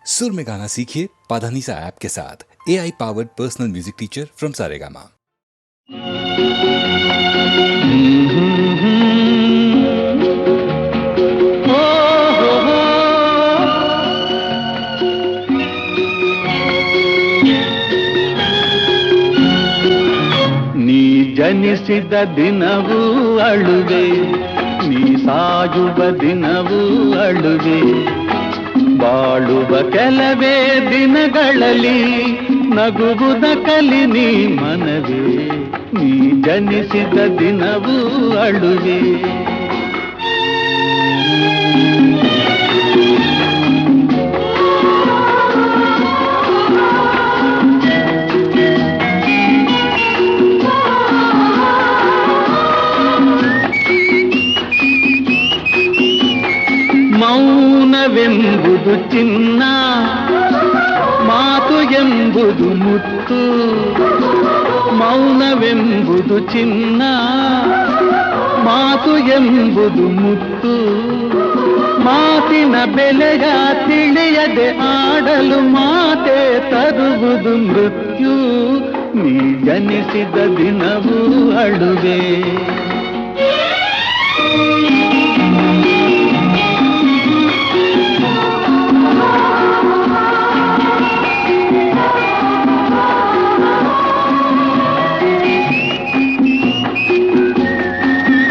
सुर में गाना सीखिए पाधानीसा ऐप के साथ। AI powered personal music teacher from Saregama. ನೀ ಜನಿಸಿದ ದಿನವೂ ಅಳುವೆ, ನೀ ಸಾಯುವ ದಿನವೂ ಅಳುವೆ. ಬಾಳುವ ಕೆಲವೇ ದಿನಗಳಲ್ಲಿ ನಗುವುದ ಕಲಿ ನೀ ಮನವೇ, ನೀ ಜನಿಸಿದ ದಿನವೂ ಅಳುವೆ. ಮೌನವೆಂಬುದು ಚಿನ್ನ, ಮಾತು ಎಂಬುದು ಮುತ್ತು. ಮೌನವೆಂಬುದು ಚಿನ್ನ, ಮಾತು ಎಂಬುದು ಮುತ್ತು. ಮಾತಿನ ಬೆಲೆಯ ತಿಳಿಯದೆ ಆಡಲು ಮಾತೆ ತರುವುದು ಮೃತ್ಯು. ನೀ ಜನಿಸಿದ ದಿನವೂ ಅಳುವೆ.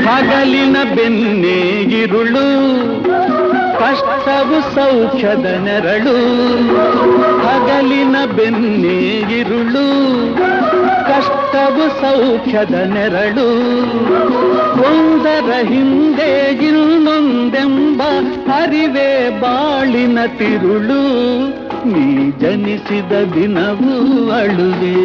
ಹಗಲಿನ ಬೆನ್ನೇ ಇರುಳು, ಕಷ್ಟವು ಸೌಖ್ಯದ ನೆರಳು. ಹಗಲಿನ ಬೆನ್ನೇ ಇರುಳು, ಕಷ್ಟವು ಸೌಖ್ಯದ ನೆರಳು. ಒಂದರ ಹಿಂದೆ ಇನ್ನೊಂದೆಂಬ ಅರಿವೇ ಬಾಳಿನ ತಿರುಳು. ನೀ ಜನಿಸಿದ ದಿನವೂ ಅಳುವೆ.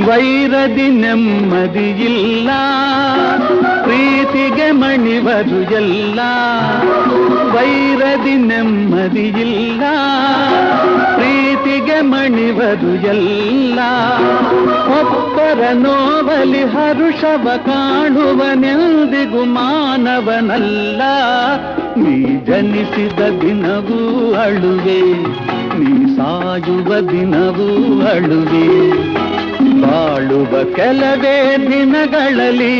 ವೈರದಿ ನೆಮ್ಮದಿಯಿಲ್ಲ, ಪ್ರೀತಿಗೆ ಮಣಿವರು ಎಲ್ಲ. ವೈರದಿ ನೆಮ್ಮದಿಯಿಲ್ಲ, ಪ್ರೀತಿಗೆ ಮಣಿವರು ಎಲ್ಲ. ಒಬ್ಬರ ನೋವಲಿ ಹರುಷವ ಕಾಣುವನೆಂದಿಗೂ ಮಾನವನಲ್ಲ. ನೀ ಜನಿಸಿದ ದಿನವೂ ಅಳುವೆ, ನೀ ಸಾಯುವ ದಿನವೂ ಅಳುವೆ. ಬಾಳುವ ಕೆಲವೇ ದಿನಗಳಲ್ಲಿ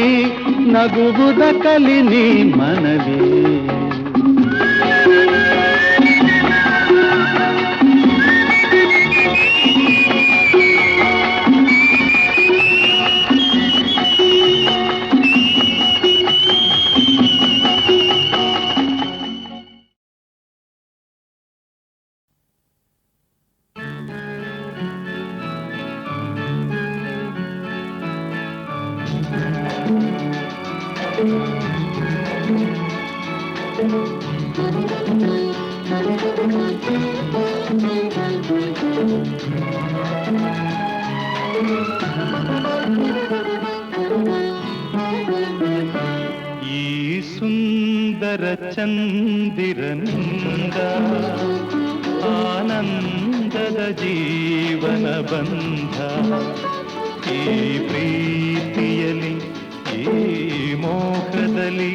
ನಗುವುದ ಕಲಿ ನೀ ಮನವೇ. ಈ ಸುಂದರ ಚಂದಿರನಿಂದ ಆನಂದದ ಜೀವನ ಬಂಧ. ಈ ಪ್ರೀತಿಯಲ್ಲಿ ಈ ಮೋಹದಲ್ಲಿ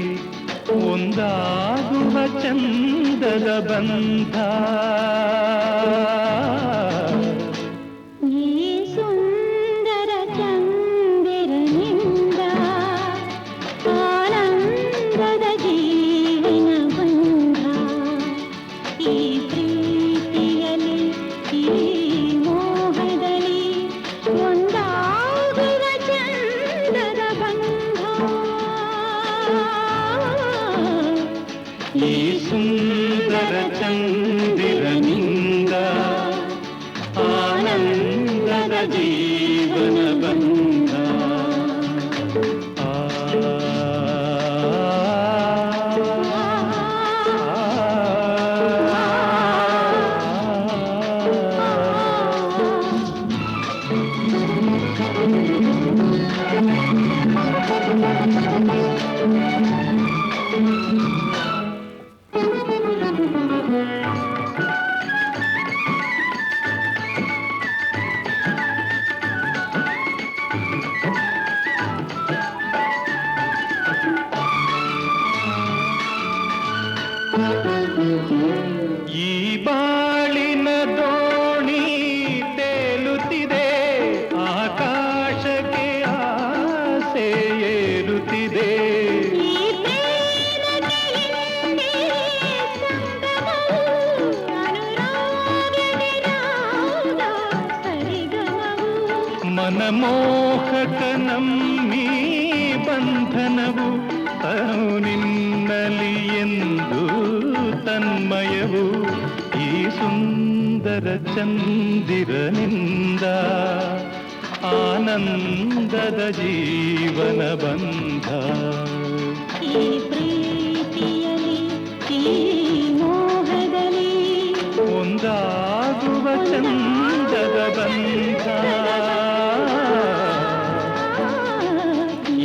ಒಂದಾಗುವ ಚಂದದ ಬಂಧ. ಈ ಸುಂದರ ಚಂದಿರನಿಂದ ಆನಂದದ ಜೀವನ ಬಂಧ. ಈ ಬಾಳಿನ ದೋಣಿ ತೇಲುತ್ತಿದೆ, ಆಕಾಶಕ್ಕೆ ಆಸೆ ಏರುತ್ತಿದೆ. ಮನಮೋಹಕ ನಮ್ಮೀ ಬಂಧನವು ತನು ನಿನ್ನಲಿ ಎಂದು ತನ್ಮಯವು. ಈ ಸುಂದರ ಚಂದಿರನಿಂದ ಆನಂದದ ಜೀವನ ಬಂಧ. ಈ ಪ್ರೀತಿಯಲಿ ಈ ಮೋಹದಲ್ಲಿ ಒಂದಾಗುವ ಚಂದದ ಬಂಧ.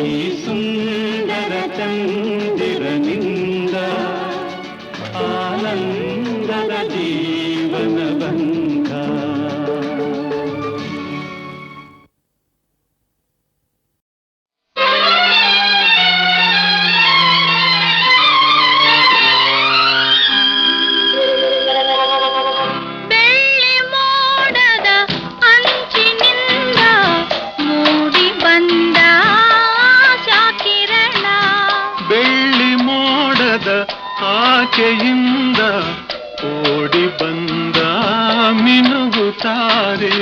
ಈ ಸುಂದರ ಚಂದಿರನಿಂದ ಆನಂದದ ಜೀವನ ಬಂಧ. ಆಕೆಯಿಂದ ಓಡಿ ಬಂದ ಮಿನುಗುತ್ತಾರೆ.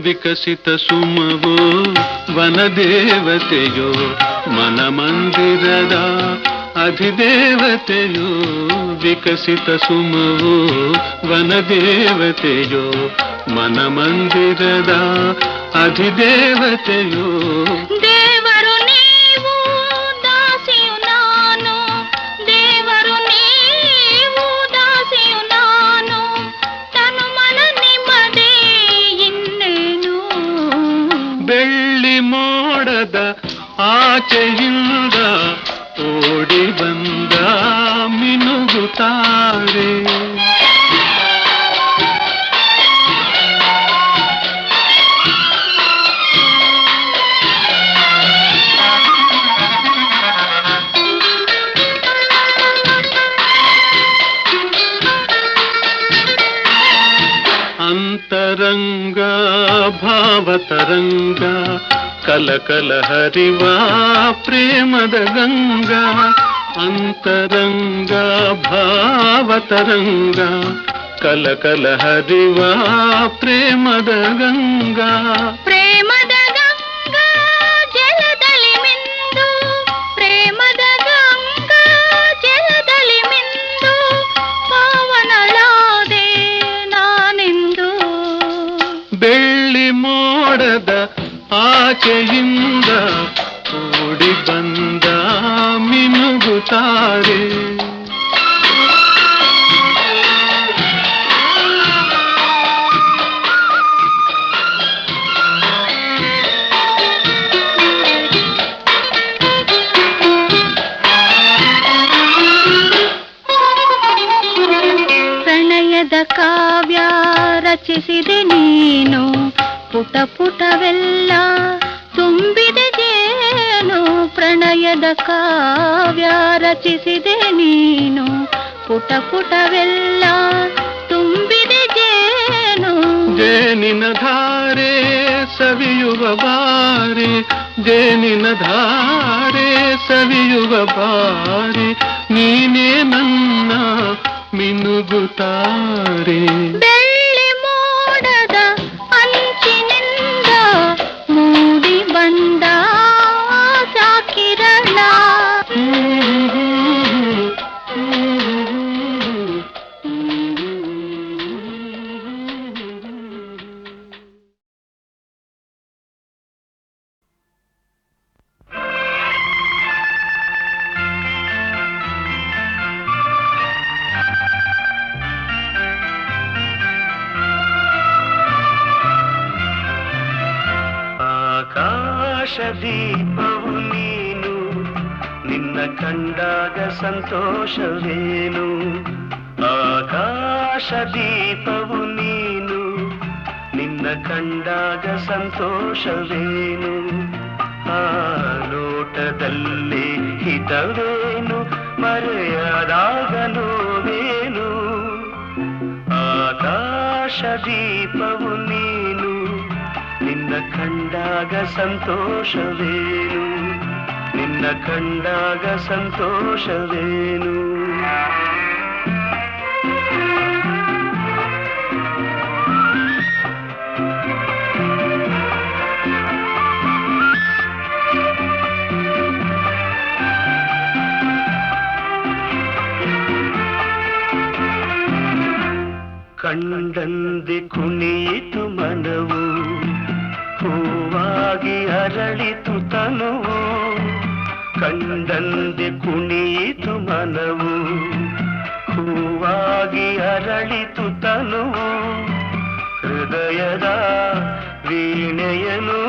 ವಿಕಸಿತ ಸುಮವೋ ವನದೇವತೆಯೋ ಮನಮಂದಿರದ ಅಧಿದೇವತೆಯೋ. ವಿಕಸಿತ ಸುಮವೋ ವನದೇವತೆಯೋ ಮನಮಂದಿರದ ಅಧಿದೇವತೆಯೋ. ದೇವರು ನೀವು ದಾಸಿಯು ನಾನು, ದೇವರು ನೀವು ದಾಸಿಯು ನಾನು, ತನು ಮನ ನಿಮ್ಮದೇ ಇನ್ನೇನು. ಬೆಳ್ಳಿ ಮೋಡದ ಆಚೆಯಿಂದ ಓಡಿ ಬಂದ ಮಿನುಗುತ್ತಾರೆ. ಅಂತರಂಗ ಭಾವತರಂಗ ಕಲಕಲ ಹರಿವ ಪ್ರೇಮದ ಗಂಗಾ. ಅಂತರಂಗ ಭಾವತರಂಗ ಕಲಕಲ ಹರಿವ ಪ್ರೇಮದ ಗಂಗಾ. ಪ್ರೇಮದ ಗಂಗಾ ಜಲದಲ್ಲಿ ಮಿಂದು, ಪ್ರೇಮದ ಗಂಗಾ ಜಲದಲ್ಲಿ ಮಿಂದು ಪಾವನಳಾದೆ ನಾನೆಂದು. ಬೆಳ್ಳಿ ಮೋಡದ ಆಚೆಯಿಂದ ಓಡಿ ಬಂದ ಮಿನುಗುತ್ತಾರೆ. ಪ್ರಣಯದ ಕಾವ್ಯ ರಚಿಸಿದೆ ನೀನು, ಪುಟ ಪುಟವೆಲ್ಲ ತುಂಬಿದೆ ಜೇನು. ಪ್ರಣಯದ ಕಾವ್ಯ ರಚಿಸಿದೆ ನೀನು, ಪುಟ ಪುಟವೆಲ್ಲ ತುಂಬಿದೆ ಜೇನು. ಜೇನಿನ ಧಾರೆ ಸವಿಯುವ ಬಾರಿ, ಜೇನಿನ ಧಾರೆ ಸವಿಯುವ ಬಾರಿ, ನೀನೇ ನನ್ನ ಮಿನುಗುತ್ತಾರೆ. ಬೆಳ್ಳಿ ಮೋಡದ ಅಂಚಿನಿಂದ ಮೂಡಿ ಬಂದ ಸಾಕಿರಣ. ಆಕಾಶ ದೀಪವು ನೀನು, ನಿನ್ನ ನಿನ್ನ ಕಂಡಾಗ ಸಂತೋಷವೇನು ಆಕಾಶ ದೀಪವು ನೀನು ನಿನ್ನ ಕಂಡಾಗ ಸಂತೋಷವೇನು ಆ ಲೋಟದಲ್ಲಿ ಹಿತವೇನು ಮರೆಯದಾಗ ನೋವೇನು ಆಕಾಶ ದೀಪವು ನೀನು ನಿನ್ನ ಕಂಡಾಗ ಸಂತೋಷವೇನು ನಿನ್ನ ಕಂಡಾಗ ಸಂತೋಷವೇನು ಕಂಡಂದೆ ಕುಣಿಯಿತು ಮನವು ಹೂವಾಗಿ ಅರಳಿತು ತನುವು ಕಂಡಂದೆ ಕುಣಿಯಿತು ಮನವು ಹೂವಾಗಿ ಅರಳಿತು ತನುವು ಹೃದಯದ ವೀಣೆಯನು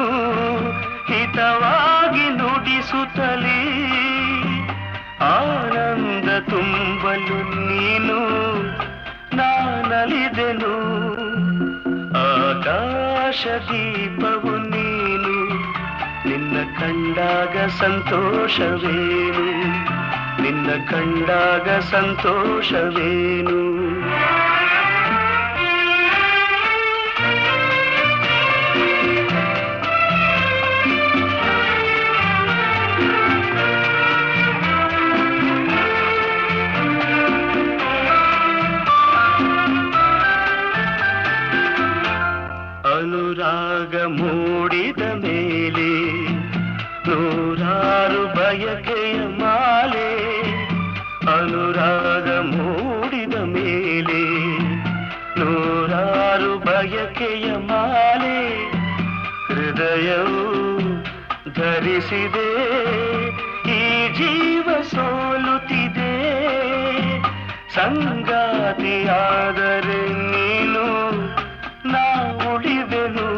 ಹಿತವಾಗಿ ನುಡಿಸುತ್ತಲೇ ಆನಂದ ತುಂಬಲು ನೀನು ನಾನಲಿದೆನು ಆಕಾಶ ದೀಪವು ನೀನು ನಿನ್ನ ಕಂಡಾಗ ಸಂತೋಷವೇನು ನಿನ್ನ ಕಂಡಾಗ ಸಂತೋಷವೇನು ಅನುರಾಗ ಮೂಡಿದ ಮೇಲೆ ನೂರಾರು ಬಯಕೆಯ ಮಾಲೆ ಅನುರಾಗ ಮೂಡಿದ ಮೇಲೆ ನೂರಾರು ಬಯಕೆಯ ಮಾಲೆ ಹೃದಯವು ಧರಿಸಿದೆ ಈ ಜೀವ ಸೋಲುತ್ತಿದೆ ಸಂಗಾತಿಯಾದರೆ ನೀನು ನಾ ಉಳಿದೆನು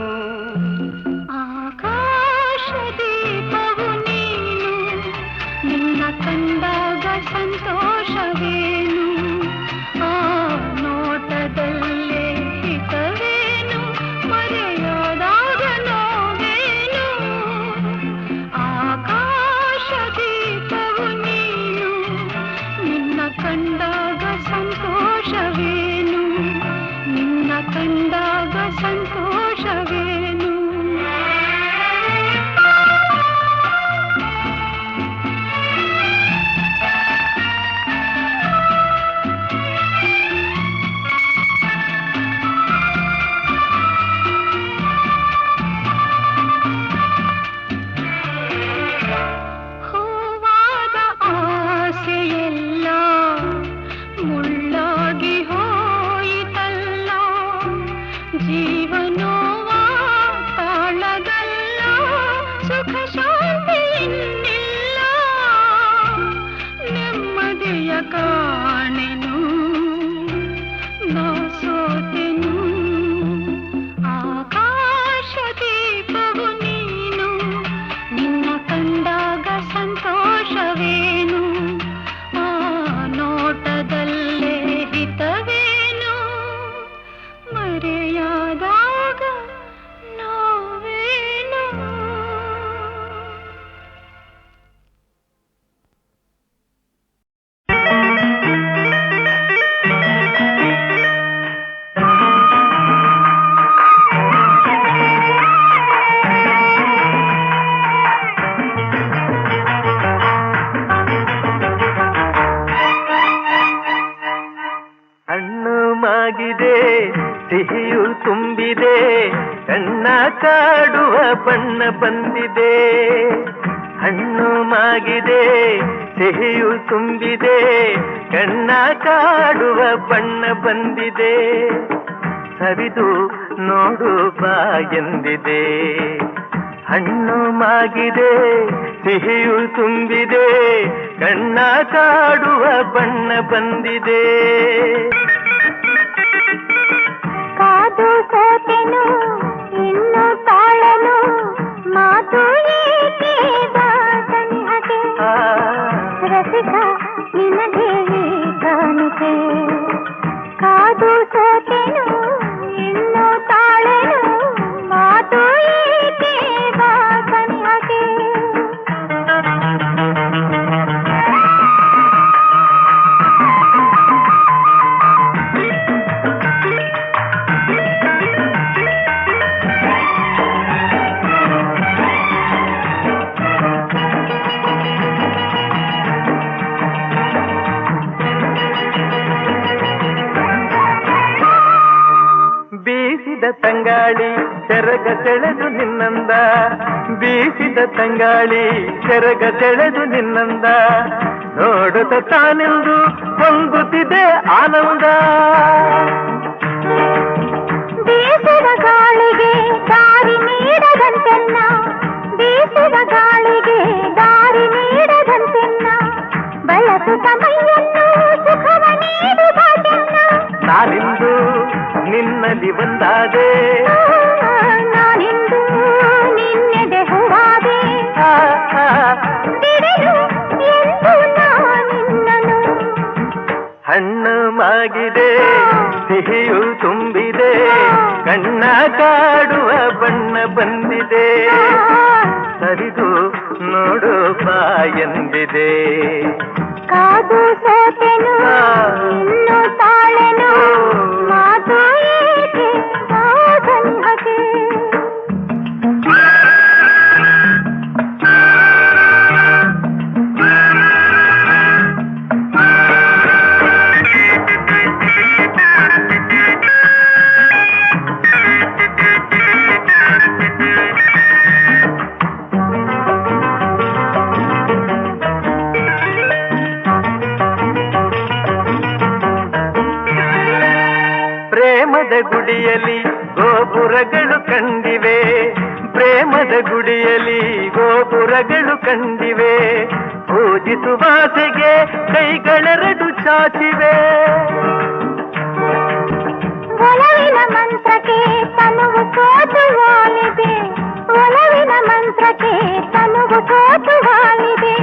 ಆಕಾಶ ದೀಪವು ನೀನು ನಿನ್ನ ಕಂಡಾಗ ಸಂತೋಷವೇನು ಆ ನೋಟದಲ್ಲೇ ಹಿತವೇನು ಮರೆಯದಾಗ ನೋವೇನು ಆಕಾಶ ದೀಪವು ನೀನು ನಿನ್ನ ಕಂಡಾಗ ಸಂತೋಷವೇನು ನಿನ್ನ ಕಂಡಾಗ ಸಂತೋಷವೇನು ಹೂವಾದ ಆಸೆಯೆಲ್ಲ ಮುಳ್ಳಾಗಿ ಹೋಯಿತಲ್ಲ ಜೀವನೋವ ತಾಳಗಲ್ಲ ಸುಖ ಶಾಂತಿ ಇನ್ನಿಲ್ಲ ನೆಮ್ಮದಿಯ ಕಾಣೆನು ನಾ ಸೋತೆನು ಆಕಾಶ ದೀಪವು ನೀನು ನಿನ್ನ ಕಂಡಾಗ ಸಂತೋಷವೇನು ಆ ನೋಟದಲ್ಲೇ ಹಿತವೇನು ಮರೆಯಾದಾಗ ನೋವೇನು ಹಣ್ಣು ಮಾಗಿದೆ ಸಿಹಿಯು ತುಂಬಿದೆ ಕಣ್ಣ ಕಾಡುವ ಬಣ್ಣ ಬಂದಿದೆ ಹಣ್ಣು ಮಾಗಿದೆ ಸಿಹಿಯು ತುಂಬಿದೆ ಕಣ್ಣ ಕಾಡುವ ಬಣ್ಣ ಬಂದಿದೆ ಸವಿದು ನೋಡು ಬಾ ಎಂದಿದೆ ಹಣ್ಣು ಮಾಗಿದೆ ಸಿಹಿಯು ತುಂಬಿದೆ ಕಣ್ಣ ಕಾಡುವ ಬಣ್ಣ ಬಂದಿದೆ ಕಾದು ಸೋತೆನು ಇನ್ನು ತಾಳನು ಮಾತು ಏಕೆ ಬಾ ಸನಿಹಕ್ಕೆ ನಿನಗೆ ಈ ಕಾಣಿಕೆ ಕಾದು ಸೋತೆನು ಇನ್ನು ತಾಳೆನು ಮಾತು ಏಕೆ ಬಾ ಸನಿಹಕ್ಕೆ ಬೀಸಿದ ತಂಗಾಳಿ ಸೆರಗ ಸೆಳೆದು ನಿನ್ನಂದ ಬೀಸಿದ ತಂಗಾಳಿ ಸೆರಗ ಸೆಳೆದು ನಿನ್ನಂದ ನೋಡುತ್ತ ತಾನೆಂದು ಹೊಂಗುತ್ತಿದೆ ಆನಂದ ಬೀಸುವ ಗಾಳಿಗೆ ದಾರಿ ನೀಡದಂತೆನ್ನ ಬೀಸುವ ಗಾಳಿಗೆ ದಾರಿ ನೀಡದಂತೆನ್ನ ಬಳಸು ಸಮಯನ್ನು ಸುಖವ ನೀಡುವ ಚೆನ್ನ ನಾನಿಂದು ನಿನ್ನಲ್ಲಿ ಒಂದಾದೆ ನಾನಿಂದು ನಿನ್ನೆದೆ ಹೂವಾದೆ ಬಿಡಲು ಎಂದು ನಾನಿನ್ನನು ಹಣ್ಣು ಮಾಗಿದೆ ಸಿಹಿಯು ತುಂಬಿದೆ ಕಣ್ಣ ಕಾಡುವ ಬಣ್ಣ ಬಂದಿದೆ ಸರಿದು ನೋಡು ಬಾ ಎಂದಿದೆ ಕಾದು ಸೋತೆನು ಇನ್ನು ತಾಳೆನು ಮಾತು ಏಕೆ ಬಾ ಸನಿಹಕ್ಕೆ ಪ್ರೇಮದ ಗುಡಿಯಲ್ಲಿ ಗೋಪುರಗಳು ಕಂಡಿವೆ ಪ್ರೇಮದ ಗುಡಿಯಲ್ಲಿ ಗೋಪುರಗಳು ಕಂಡಿವೆ ಪೂಜಿಸುವಾಸೆಗೆ ಕೈಗಳೆರಡು ಚಾಚಿವೆ ಒಲವಿನ ಮಂತ್ರಕ್ಕೆ ತನುವು ಸೋತು ವಾಲಿದೆ ಒಲವಿನ ಮಂತ್ರಕ್ಕೆ ತನುವು ಸೋತು ವಾಲಿದೆ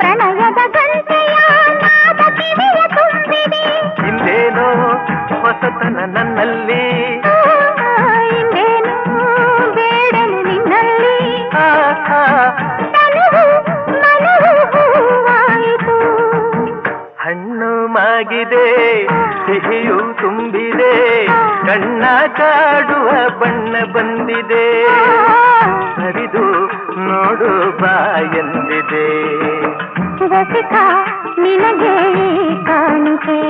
ಪ್ರಣಯದ ಗಂಟೆಯ ನಾದ ಕಿವಿಯ ತುಂಬಿದೆ ಹಿಂದೇನೋ ಹೊಸತನ ನನ್ನಲ್ಲಿ ಇನ್ನೇನು ಬೇಡನು ನಿನ್ನಲ್ಲಿ ತನುವು ಮನವು ಹೂವಾಯಿತು ಹಣ್ಣು ಮಾಗಿದೆ ಸಿಹಿಯು ತುಂಬಿದೆ ಕಣ್ಣ ಕಾಡುವ ಬಣ್ಣ ಬಂದಿದೆ ಹರಿದು ನೋಡು ಬಾ ಎಂದಿದೆ ರಸಿಕ ನಿನಗೆ ಈ ಕಾಣಿಕೆ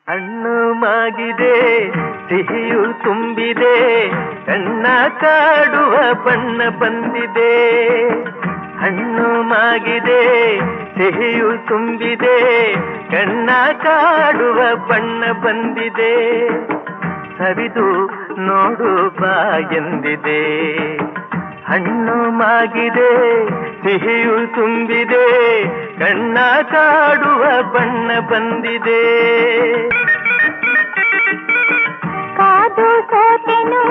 ಹಣ್ಣು ಮಾಗಿದೆ ಸಿಹಿಯು ತುಂಬಿದೆ ಕಣ್ಣ ಕಾಡುವ ಬಣ್ಣ ಬಂದಿದೆ ಹಣ್ಣು ಮಾಗಿದೆ ಸಿಹಿಯು ತುಂಬಿದೆ ಕಣ್ಣ ಕಾಡುವ ಬಣ್ಣ ಬಂದಿದೆ ಸರಿದು ನೋಡು ಬಾ ಎಂದಿದೆ ಹಣ್ಣು ಮಾಗಿದೆ ಸಿಹಿಯು ತುಂಬಿದೆ ಕಣ್ಣ ಕಾಡುವ ಬಣ್ಣ ಬಂದಿದೆ ಕಾದು ಸೋತೆನು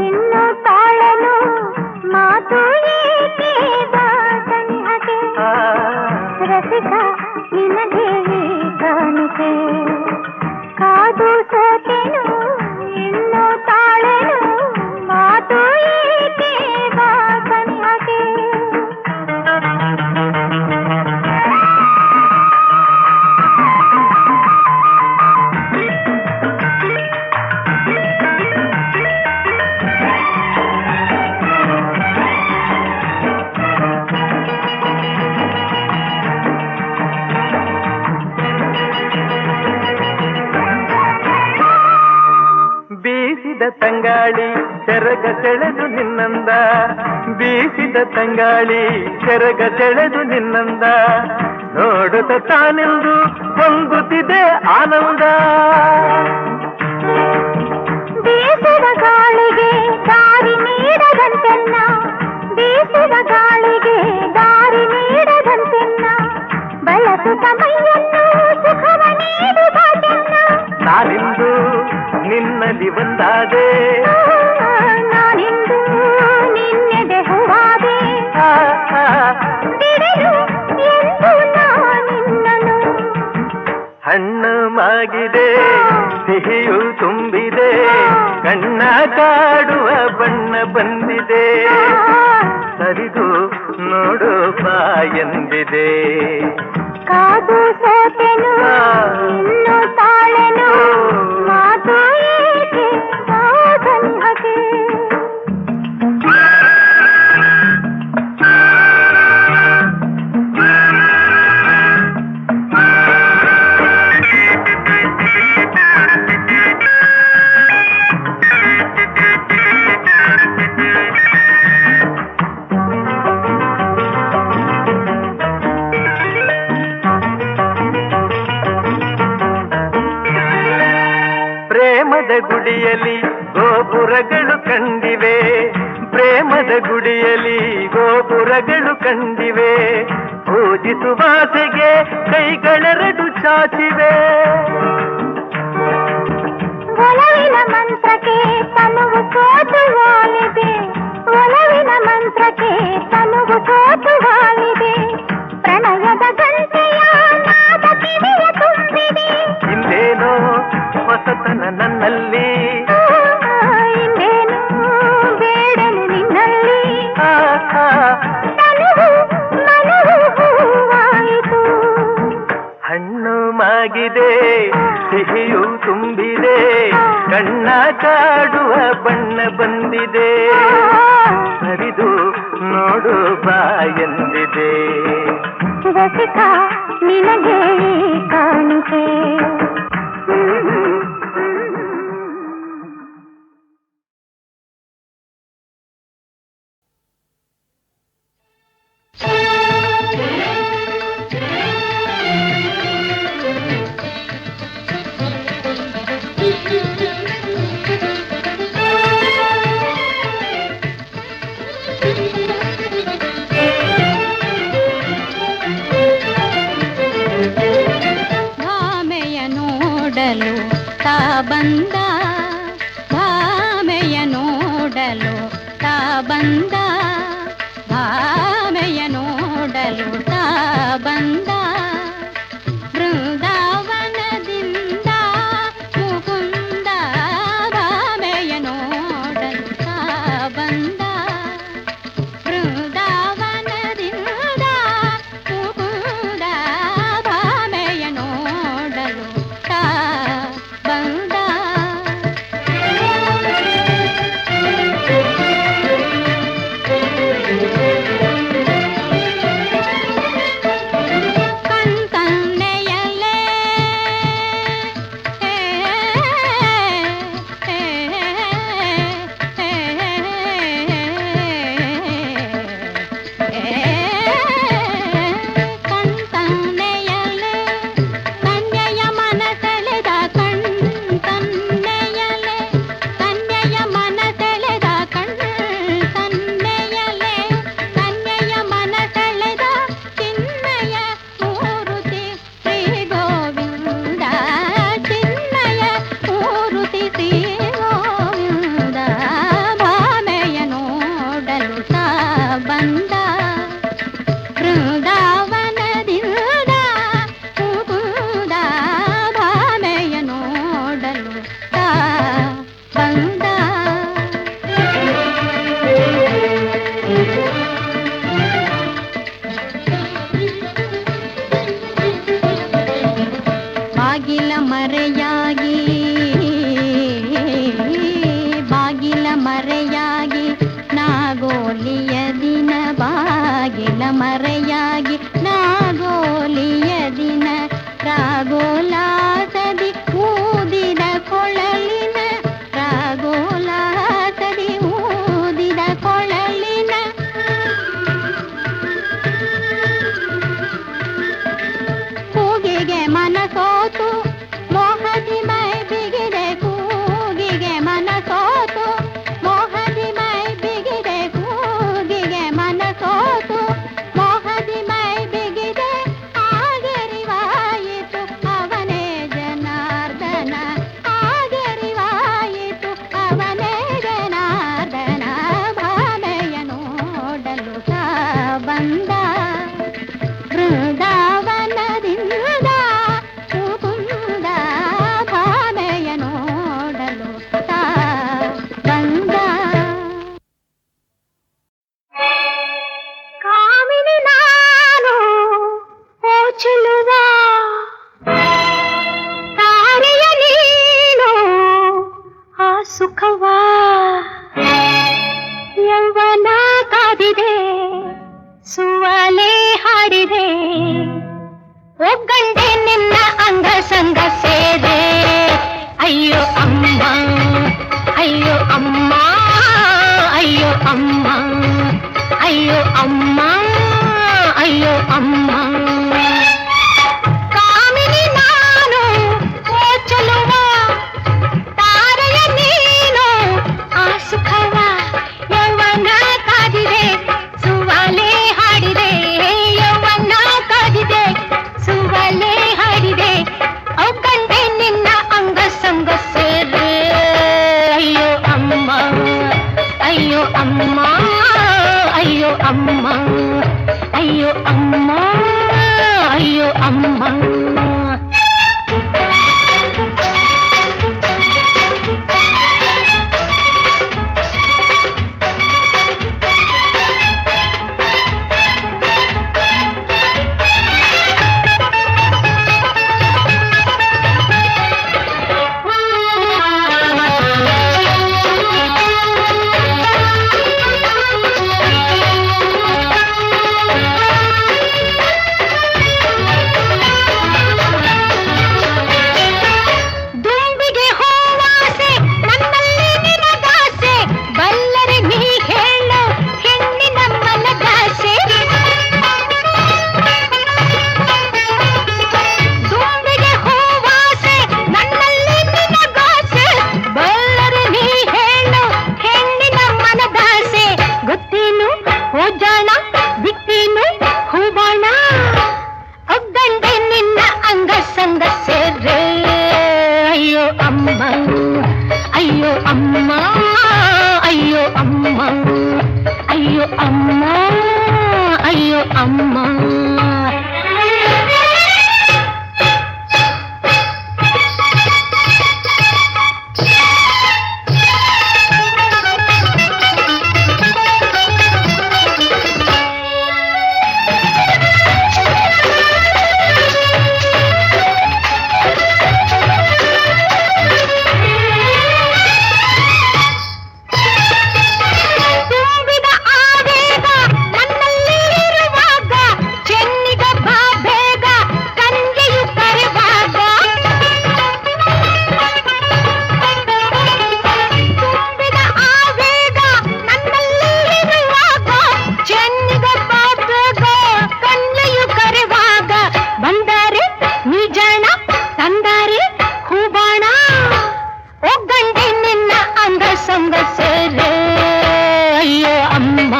ಇನ್ನು ತಾಳನು ಮಾತು ಏಕೆ ಬಾ ಸನಿಹಕ್ಕೆ ರಸಿಕ ನಿನಗೆ ಈ ಕಾಣಿಕೆ ಕಾದು ಸೋತೆನು ಇನ್ನು ತಾಳನು ಮಾತು ಏಕೆ ಬಾ ಸನಿಹಕ್ಕೆ ಬೀಸಿದ ತಂಗಾಳಿ ಸೆರಗ ಸೆಳೆದು ನಿನ್ನಂದ ಬೀಸಿದ ತಂಗಾಳಿ ಸೆರಗ ಸೆಳೆದು ನಿನ್ನಂದ ನೋಡುತ್ತ ತಾನೆಂದು ಹೊಂಗುತ್ತಿದೆ ಆನಂದ ಮಾತಾದೆ ನಾನಿಂದು ನಿನ್ನೆದೆ ಹೂವಾದೆ ಬಿಡಲು ಎಂದು ನಾನಿನ್ನನು ಹಣ್ಣು ಮಾಗಿದೆ ಸಿಹಿಯು ತುಂಬಿದೆ ಕಣ್ಣ ಕಾಡುವ ಬಣ್ಣ ಬಂದಿದೆ ಸರಿದು ನೋಡು ಬಾ ಎಂದಿದೆ ಕಾದು ಸೋತೆನು ಇನ್ನು ತಾಳೆನು ಮಾತು ಏಕೆ ಬಾಧನ್ಹಗೆ ಪ್ರೇಮದ ಗುಡಿಯಲ್ಲಿ ಗೋಪುರಗಳು ಕಂಡಿವೆ ಪ್ರೇಮದ ಗುಡಿಯಲ್ಲಿ ಗೋಪುರಗಳು ಕಂಡಿವೆ ಪೂಜಿಸುವಾಸೆಗೆ ಕೈಗಳೆರಡು ಚಾಚಿವೆ ಒಲವಿನ ಮಂತ್ರಕ್ಕೆ ತನುವು ಸೋತು ವಾಲಿದೆ ಒಲವಿನ ಮಂತ್ರಕ್ಕೆ ತನುವು ಸೋತು ವಾಲಿದೆ ಪ್ರಣಯದ ಗಂಟೆಯ ನಾದ ಕಿವಿಯ ತುಂಬಿದೆ ಹಿಂದೇನೋ ಹೊಸತನ ನನ್ನಲ್ಲಿ ಇನ್ನೇನು ಬೇಡನು ನಿನ್ನಲ್ಲಿ ತನುವು ಮನವು ಹೂವಾಯಿತು ಹಣ್ಣು ಮಾಗಿದೆ ಸಿಹಿಯು ತುಂಬಿದೆ ಕಣ್ಣ ಕಾಡುವ ಬಣ್ಣ ಬಂದಿದೆ ಹರಿದು ನೋಡು ಬಾ ಎಂದಿದೆ ರಸಿಕ ನಿನಗೆ ಕಾಣಿಕೆ ಬಂದ ಭಾಮೆಯ ನೋಡಲು ತಾ ಬಂದ ಭಾಮೆಯ ನೋಡಲು ತಾ ಬಂದ ಬೃಂದಾವನದಿಂದ ಮುಕುಂದ ಭಾಮೆಯ ನೋಡಲು ತಾ ಬಂದ ಬೃಂದಾವನದಿಂದ ಮುಕುಂದ ಭಾಮೆಯ ನೋಡಲು ತಾ ಬಂದ ಯೌವನ ಕಾದಿದೆ, ಸುವಾಲೆ ಹಾಡಿದೆ, ಒಗ್ಗಂಡೆ ನಿನ್ನ ಅಂಗ ಸಂಗ ಸೇದೆ. ಅಯ್ಯೋ ಅಮ್ಮ, ಅಯ್ಯೋ ಅಮ್ಮ, ಅಯ್ಯೋ ಅಮ್ಮ, ಅಯ್ಯೋ ಅಮ್ಮ, ಅಯ್ಯೋ ಅಮ್ಮ. ಕಾಮಿನಿ ನಾನು ಓಚಲುವ, ತಾರೆಯ ನೀನು ಆ ಸುಖವ. ಯೌವನ ಕಾದಿದೆ, ಸುವಾಲೆ ಹಾಡಿದೆ, ಯೌವನ ಕಾದಿದೆ, ಸುವಾಲೆ ಹಾಡಿದೆ, ಒಗ್ಗಂಡೆ ನಿನ್ನ ಅಂಗ ಸಂಗ ಸೇರೆ. ಅಯ್ಯೋ ಅಮ್ಮ, ಅಯ್ಯೋ ಅಮ್ಮ, ಅಯ್ಯೋ ಅಮ್ಮ, ಅಯ್ಯೋ ಅಮ್ಮ, ಅಯ್ಯೋ ಅಮ್ಮ. ಅಯ್ಯೋ ಅಮ್ಮ, ಅಯ್ಯೋ ಅಮ್ಮ, ಅಯ್ಯೋ ಅಮ್ಮ, ಅಯ್ಯೋ ಅಮ್ಮ. ಅಯ್ಯೋ ಅಮ್ಮ,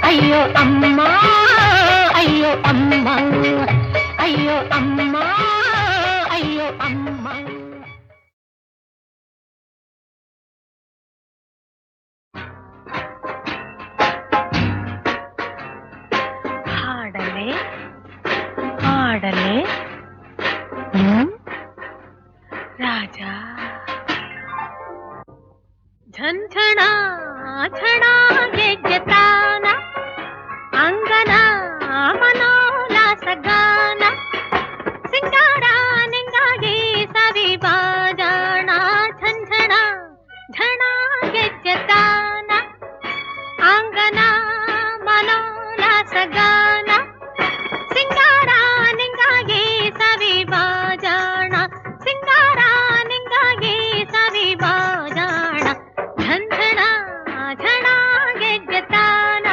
ಅಯ್ಯೋ ಅಮ್ಮ, ಅಯ್ಯೋ ಅಮ್ಮ, ಅಯ್ಯೋ ಅಮ್ಮ, ಅಯ್ಯೋ ಅಮ್ಮ. ಹಾಡಲೆ ಹಾಡಲೆ ರಾಜ ಝಂಝಣ ಝಣ ಗೆಜ್ಜೆತಾನ ಅಂಗನ ಮನೋಲ್ಲಾಸಗಾನ ಸಿಂಗಾರ ನಿಂಗಾಗಿ ಸವಿ ಬಾಜಾಣ ಝಂಝಣ ಝಣ ಗೆಜ್ಜೆತಾನ ಅಂಗನ ಮನೋಲ್ಲಾಸಗಾನ ಸಿಂಗಾರ ನಿಂಗಾಗಿ ಸವಿ ಬಾಜಾಣ ಸಿಂಗಾರ ನಿಂಗಾಗಿ ಸವಿ ಬಾಜಾಣ ಝಂಝಣ ಝಣ ಗೆಜ್ಜೆತಾನ.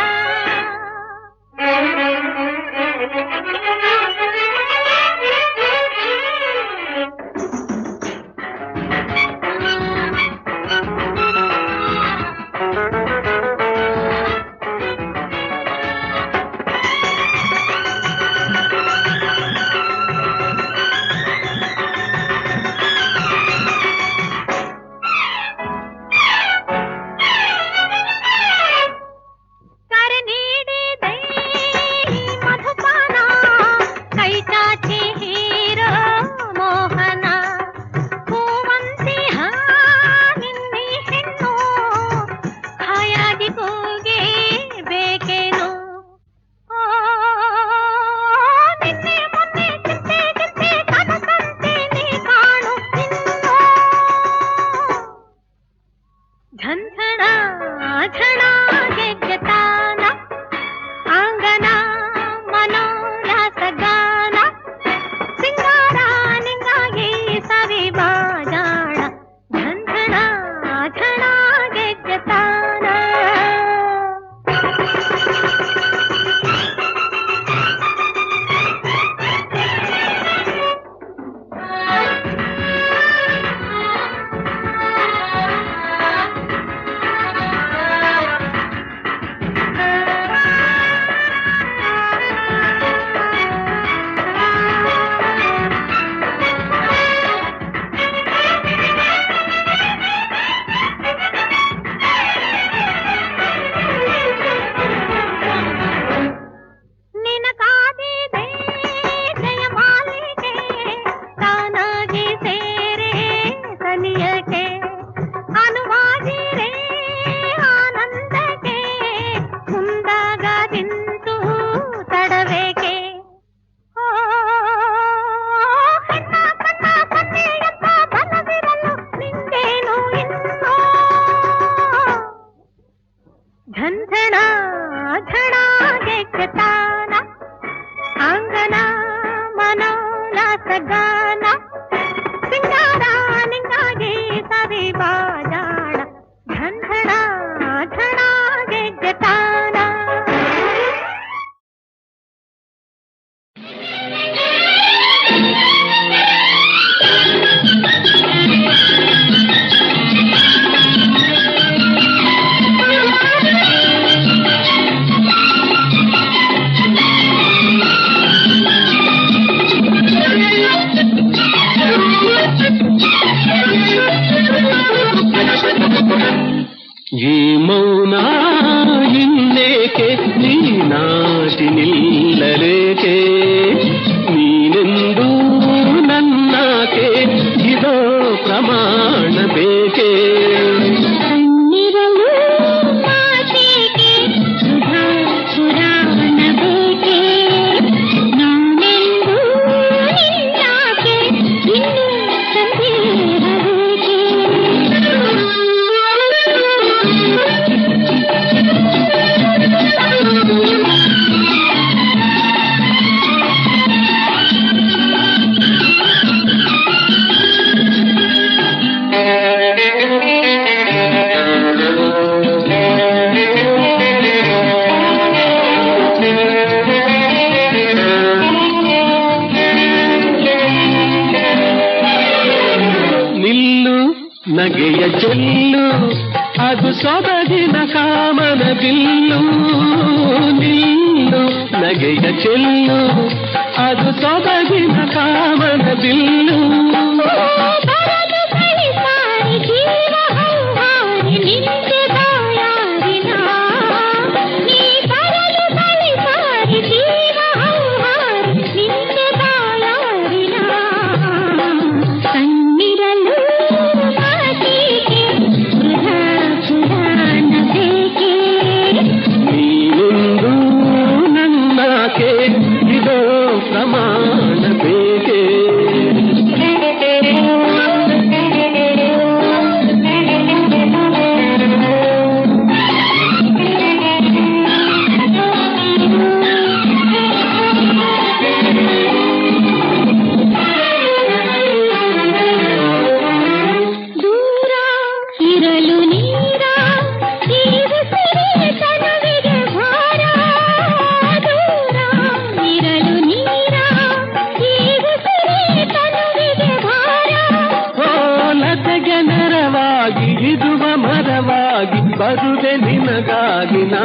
ಝಂಝಣ ಝಣ ಗೆಜ್ಜೆತಾನ ಆಂಗನ ಮನೋಲ್ಲಾಸ ಗಾನ ಸಿಂಗಾರ ನಿಂಗಾಗಿ ಸವಿ ಬಾಜಾಣ ಝಂಝಣ ಝಣ ಗೆಜ್ಜೆತಾನ ಝಂಝಣ ಝಣ ಗೆಜ್ಜೆತಾನ ಆಂಗನ ಮನೋಲ್ಲಾಸ ಗಾನ ಸಿಂಗಾರ ನಿಂಗಾಗಿ ಸವಿ ಬಾಜಾಣ ಝಂಝಣ ಝಣ ಗೆಜ್ಜೆತಾನ ಈ ಮೌನ ಇನ್ನೇಕೆ ನೀನಾಟಿ ನಿಲ್ಲಲೇಕೆ ನೀನೆಂದು ನನ್ನಾಕೆ ಇದೋ ಪ್ರಮಾಣ ಬೇಕೆ ಕಣ್ಣಿರಲು ಮಾತೇಕೆ ಸುಧಾ ಪುರಾಣ ಬೇಕೆ ನಾನೆಂದು ನಿನ್ನಾಕೆ ಇನ್ನು ಸಂದೇಹ ಬೇಕೆ ನಿಲ್ಲು ನಗೆಯ ಚೆಲ್ಲು ಅದು ಸೊಬಗಿನ ಕಾಮನ ಬಿಲ್ಲು ನಿಲ್ಲು ನಗೆಯ ಚೆಲ್ಲು ಅದು ಸೊಬಗಿನ ಕಾಮನ ಬಿಲ್ಲು ಬರಲು ಕಳಿಸಾರಿ ಜೀವ ಹೌಹಾರಿ ನಿಂತೆ ಬಾಯಾರಿನ ನೀ ಬರಲು ಕಳಿಸಾರಿ ಜೀವ ಹೌಹಾರಿ ನಿಂತೆ ಬಾಯಾರಿನ ಕಣ್ಣಿರಲು ಮಾತೇಕೆ ವೃಥಾ ಪುರಾಣ ಬೇಕೆ ನೀನೆಂದು ನನ್ನಾಕೆ ಇದೋ ಪ್ರಮಾಣ ಬೇಕೆ ದೂರ ಇರಲು ನೀರ ನೀವು ಸಿರಿ ತನುವಿಗೆ ಭಾರ ದೂರ ಇರಲು ನೀರ ನೀವು ಸಿರಿ ತನುವಿಗೆ ಭಾರ ಲತೆಗೆ ನೆರವಾಗಿ ಇದುವ ಮರವಾಗಿ ಬರುವೆ ನಿನಗಾಗಿ ನಾ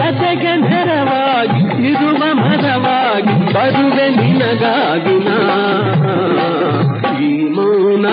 ಲತೆಗೆ ನೆರವಾಗಿ ಇರುವ ಮರವಾಗಿ ಬರುವೆ ನಿನಗಾಗಿ ನಾ ಈ ಮೌನ